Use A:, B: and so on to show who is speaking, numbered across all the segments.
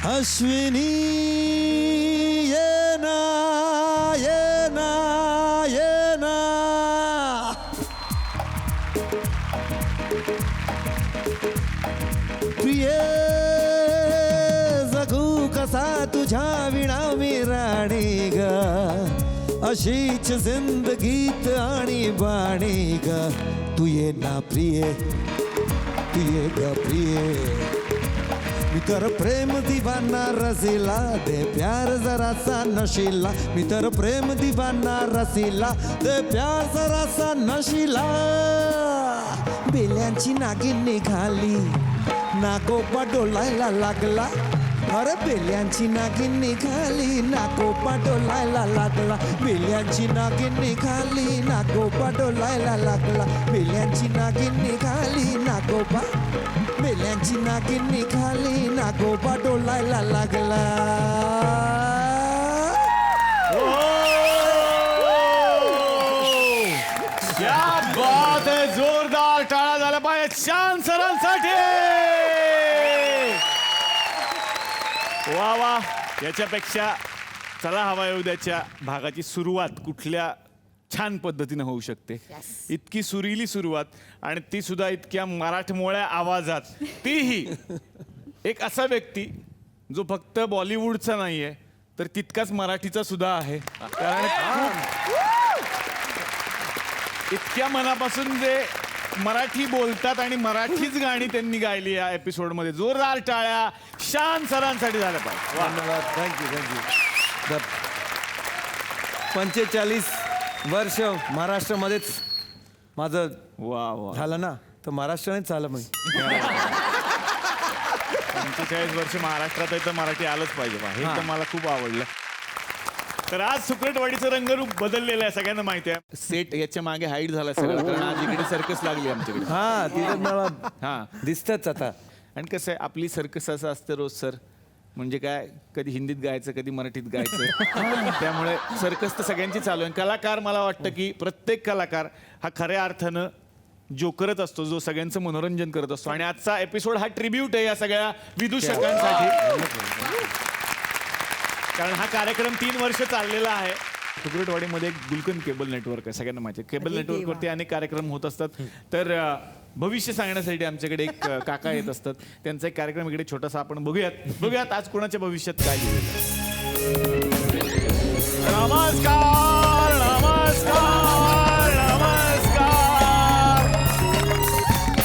A: अश्विनी ये ना ये ना ये ना प्रिय जगू कसा तुझ्या विणा मी राणी ग अशीच जिंदगीत आणि बाणी ग तू ये ना प्रिय तू ये ग प्रिय मी तर प्रेम दीवाना रसीला दे प्यार जरासा नशीला मी तर प्रेम दीवाना रसीला दे प्यार जरासा नशीला बेल्यांची नागिन निघाली नाकोपा डोलायला लागला अरे बेल्यांची नागिन निघाली नाकोपा डोलायला लागला बेल्यांची नागिन निघाली नाकोपा डोलायला लागला बेल्यांची नागिन निघाली नाकोपा बेल्यांची नागिन निघाली नाकोपा डोलायला लागला
B: क्या बात है जोरदार टाळा झाला पाहिजे शान सरांसाठी वा वा याच्यापेक्षा चला हवा येऊ द्याच्या भागाची सुरुवात कुठल्या छान पद्धतीने होऊ शकते इतकी सुरीली सुरुवात आणि ती सुद्धा इतक्या मराठमोळ्या आवाजात तीही एक असा व्यक्ती जो फक्त बॉलिवूडचा नाहीये तर तितकाच मराठीचा सुद्धा आहे कारण इतक्या मनापासून जे मराठी बोलतात आणि मराठीच गाणी त्यांनी गायली या एपिसोडमध्ये जोरदार टाळ्या शान सरांसाठी झाल्या पाहिजे
A: धन्यवाद थँक्यू 45 वर्ष महाराष्ट्रामध्येच माझं
B: वा वा
A: झालं ना तर महाराष्ट्रानेच झालं मग
B: 45 वर्ष महाराष्ट्रात आहे तर मराठी आलंच पाहिजे बा. हे तर मला खूप आवडलं. तर आज सुकरटवाडीचं रंगरूप बदललेलं आहे सगळ्यांना माहिती आहे. सेट याच्या मागे हाईट झाला सगळं कारण आज इकडे सर्कस लागली आमच्याकडे.
A: हा तिथं मला
B: हा
A: दिसतच आता.
B: आणि कसं आहे आपली सर्कस असं असतं रोज सर म्हणजे काय कधी हिंदीत गायचं कधी मराठीत गायचं त्यामुळे सर्कस तर सगळ्यांची चालू आहे. कलाकार मला वाटतं की प्रत्येक कलाकार हा खऱ्या अर्थानं जोकरच असतो जो सगळ्यांचं मनोरंजन करत असतो आणि आजचा एपिसोड हा ट्रिब्यूट आहे या सगळ्या विदूषकांसाठी कारण हा कार्यक्रम 3 वर्ष चाललेला आहे. सुकरटवाडीमध्ये एक गुलकंद केबल नेटवर्क आहे सगळ्यांना माहिती आहे. केबल नेटवर्कवरती अनेक कार्यक्रम होत असतात. तर भविष्य सांगण्यासाठी आमच्याकडे एक काका येत असतात त्यांचा एक कार्यक्रम इकडे छोटासा आपण बघूयात आज कोणाच्या भविष्यात काय नमस्कार नमस्कार नमस्कार.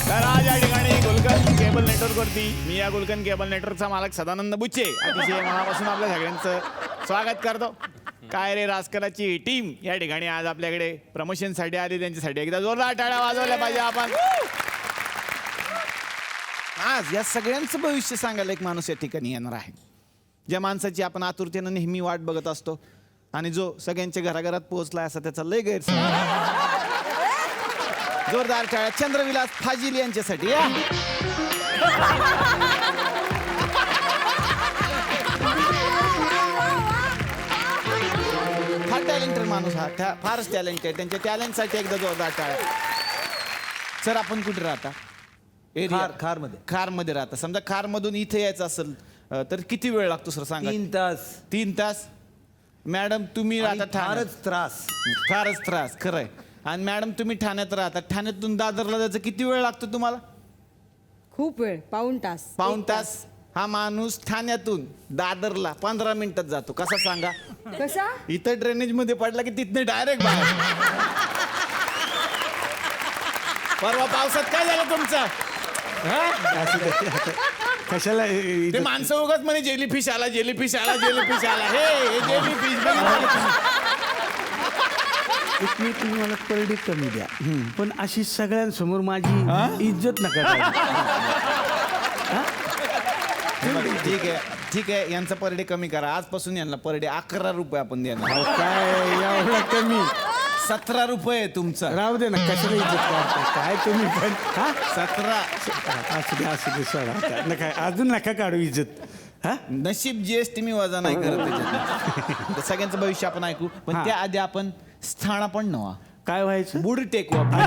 B: तर आज या ठिकाणी गुलकंद केबल नेटवर्कवरती मी या गुलकंद केबल नेटवर्कचा मालक सदानंद बुच्चे अतिशय मनापासून आपल्या सगळ्यांचं स्वागत करतो. काय रे राजकारणाची टीम या ठिकाणी आज आपल्याकडे प्रमोशनसाठी आली त्यांच्यासाठी एकदा जोरदार टाळ्या वाजवल्या पाहिजे आपण. आज या सगळ्यांचं भविष्य सांगायला एक माणूस या ठिकाणी येणार आहे ज्या माणसाची आपण आतुरतेनं नेहमी वाट बघत असतो आणि जो सगळ्यांच्या घराघरात पोहोचला असा त्याचा लय गैरसमज. जोरदार टाळ्या चंद्रविलास फाजील यांच्यासाठी या. हा टॅलेंटेड माणूस हा फारच टॅलेंटेड त्यांच्या टॅलेंटसाठी एकदा जोरदार टाळ्या. सर आपण कुठे राहता? खारमध्ये राहता. समजा खारमधून इथे यायचं असेल तर किती वेळ लागतो सर सांगा? 3 तास. मॅडम तुम्ही राहता फारच त्रास खरंय. आणि मॅडम तुम्ही ठाण्यात राहता ठाण्यातून दादरला जायचं किती वेळ लागतो तुम्हाला?
C: खूप वेळ. पाऊण तास. हा माणूस ठाण्यातून दादरला 15 मिनिटात जातो. कसा सांगा? कसा?
B: इथं ड्रेनेज मध्ये पडला की तिथनं डायरेक्ट बाहेर. परवा पावसात काय झालं तुमचं?
A: कशाला
B: ते माणसं उगाच म्हणे जेलीफिश आला हे जेलीफिश
D: तुम्ही मला परडी कमी द्या पण अशी सगळ्यांसमोर माझी इज्जत नका.
B: ठीक आहे यांचा पर डे कमी करा. आजपासून यांना पर डे 11 रुपये आपण देणार.
D: काय एवढा कमी?
B: 17 रुपये तुमचा.
D: राहू दे ना कशाला इज्जत करता काय तुम्ही पण.
B: 17
D: असू दे सोडा नका अजून नका काढू इज्जत. हा
B: नशीब जीएसटी मी वजा नाही करत त्याच्यात. सगळ्यांचं भविष्य आपण ऐकू पण त्याआधी आपण स्थाना पण नवा
D: काय व्हायचं?
B: बुड टेकू आपण.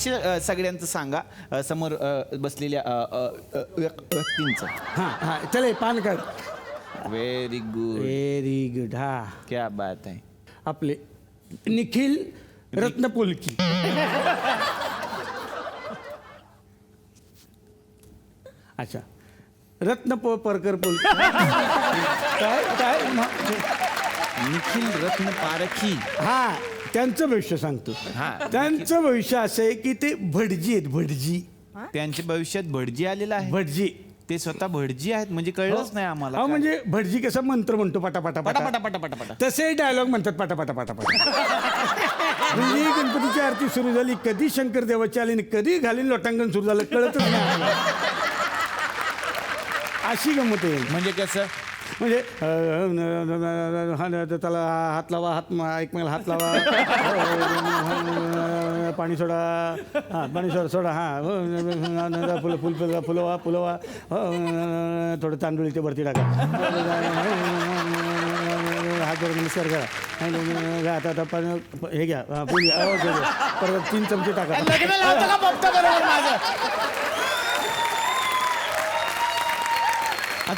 C: आयुष्य सगळ्यांचं सांगा समोर बसलेल्या व्यक्तींचं.
D: हा चले PAN card.
C: Very good,
D: very good. हा
C: क्या बात आहे.
D: आपले निखिल रत्नपुलकी. अच्छा परकर पुलकी. काय काय
C: निखिल रत्न पारखी.
D: हा त्यांचं भविष्य सांगतो.
C: हा.
D: त्यांचं भविष्य असं आहे की ते भटजी आहेत. भटजी
C: त्यांच्या भविष्यात भटजी आलेला आहे.
D: भटजी
C: ते स्वतः भटजी आहेत म्हणजे कळलंच नाही आम्हाला.
D: हा म्हणजे भटजी कसा मंत्र म्हणतो पटापटा
C: पटापटा पटापटा पटा.
D: तसे डायलॉग म्हणतात पटापटा पटापटा. म्हणजे गणपतीची आरती सुरू झाली, कधी शंकर देवाची आली आणि कधी घालीन लोटांगण सुरू झालं कळतच नाही आम्हाला. अशी गंमत आहे.
C: म्हणजे कसं
D: म्हणजे त्याला हात लावा, एकमेकाला हात लावा, पाणी सोडा, हां पाणी सोडा, हां फुलवा, थोडं तांदूळीच्या वरती टाका, हात जोड नमस्कार करा, आता हे घ्या फुल घ्या, परत 3 चमचे टाका.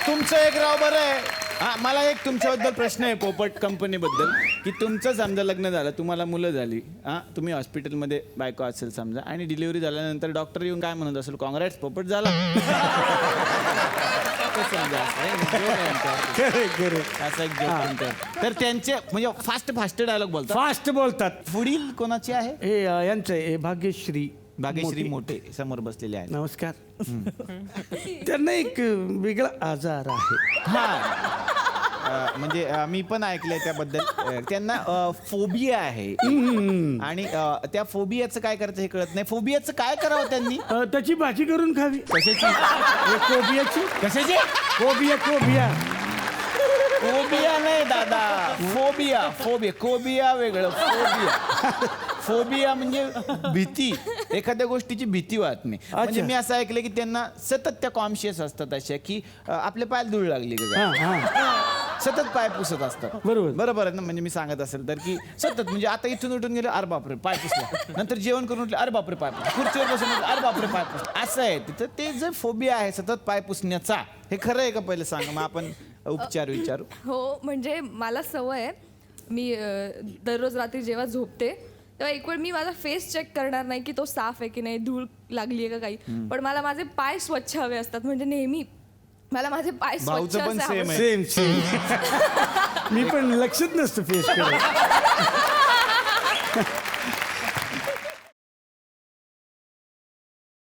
C: तुमचं एक राव बरं आहे. हा मला एक तुमच्याबद्दल प्रश्न आहे पोपट कंपनीबद्दल, की तुमचं समजा लग्न झालं, तुम्हाला मुलं झाली, हां तुम्ही हॉस्पिटलमध्ये बायको असेल समजा, आणि डिलिव्हरी झाल्यानंतर डॉक्टर येऊन काय म्हणत असेल, कॉंग्रॅट्स पोपट झाला. असा एक joke. तर त्यांचे म्हणजे फास्ट डायलॉग बोलतात.
D: फास्ट बोलतात.
C: पुढील कोणाची आहे?
D: हे यांचं आहे भाग्यश्री.
C: भाग्यश्री मोठे समोर बसलेले आहेत.
D: नमस्कार. त्यांना एक वेगळा आजार आहे.
C: हा म्हणजे मी पण ऐकलंय त्याबद्दल. त्यांना फोबिया आहे आणि त्या फोबियाचं काय करायचं हे कळत नाही. फोबियाचं काय करावं त्यांनी?
D: त्याची भाजी करून खावी.
C: कशाची?
D: कोबियाची.
C: कशाची?
D: कोबिया.
C: फोबिया नाही दादा, फोबिया. कोबिया वेगळं, फोबिया म्हणजे भीती, एखाद्या गोष्टीची भीती वाटणे. म्हणजे मी असं ऐकलं की त्यांना सतत त्या कॉन्शियस असतात अशा की आपल्या पायाला धूळ लागली का, सतत पाय पुसत असतात. बरोबर आहे ना. म्हणजे मी सांगत असेल तर की सतत म्हणजे आता इथून उठून गेले, अरे बापरे पाय पुसला, नंतर जेवण करून उठले, अरे बापरे पाय पुसला, खुर्चीवर बसून उठले, अरे बापरे पाय पुसला, असं आहे तिथं. ते जे फोबिया आहे सतत पाय पुसण्याचा, हे खरं आहे का पहिलं सांगा, मग आपण उपचार विचारू.
E: हो म्हणजे मला सवय आहे, मी दररोज रात्री जेव्हा झोपते तेव्हा एक वेळ मी माझा फेस चेक करणार नाही की तो साफ आहे की नाही, धूळ लागली आहे का काही, पण मला माझे पाय स्वच्छ हवे असतात. म्हणजे नेहमी मला माझे पाय स्वच्छ
C: भाऊचं पण
E: असे
C: सेम
E: हवे.
C: आहे.
D: सेम मी पण लक्षच नसतं फेस कडे.